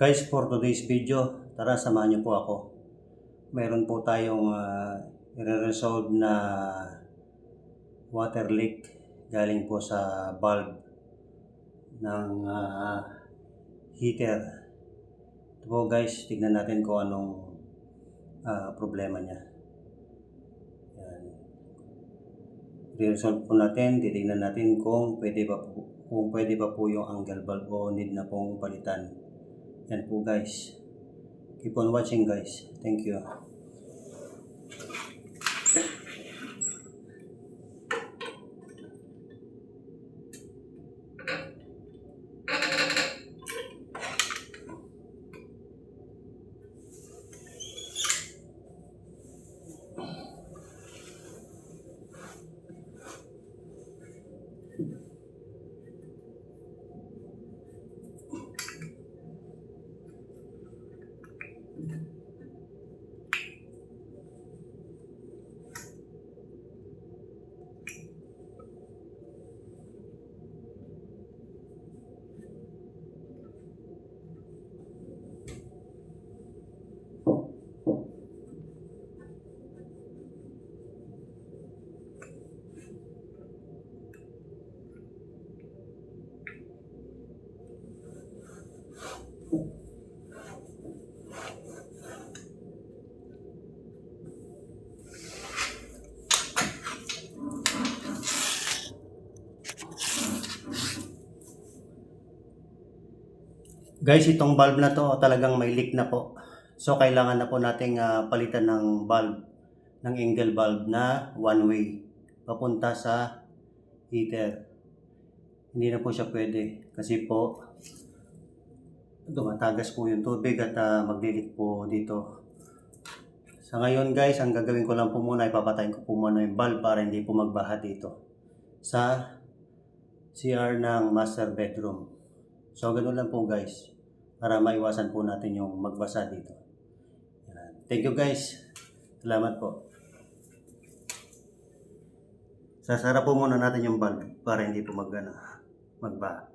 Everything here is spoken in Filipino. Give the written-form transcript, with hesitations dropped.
Guys, for today's video, tara samahan niyo po ako. Meron po tayong i-resolve na water leak galing po sa valve ng heater. Ito po guys, tignan natin kung anong problema niya. Yan. I-resolve po natin, titignan natin kung pwede pa po yung angle valve o need na pong palitan. Yan po guys. Keep on watching guys. Thank you. Guys, itong valve na to talagang may leak na po. So kailangan na po nating palitan ng valve, ng angle valve na one way papunta sa heater. Hindi na po siya pwede kasi po dumatagas po yung tubig at magli-leak po dito. Sa ngayon guys, ang gagawin ko lang po muna, ipapatayin ko po muna yung valve para hindi po magbaha dito sa CR ng master bedroom. So ganoon lang po guys, para maiwasan po natin yung magbasa dito. Thank you guys. Salamat po. Sasara po muna natin yung valve para hindi po magbaha.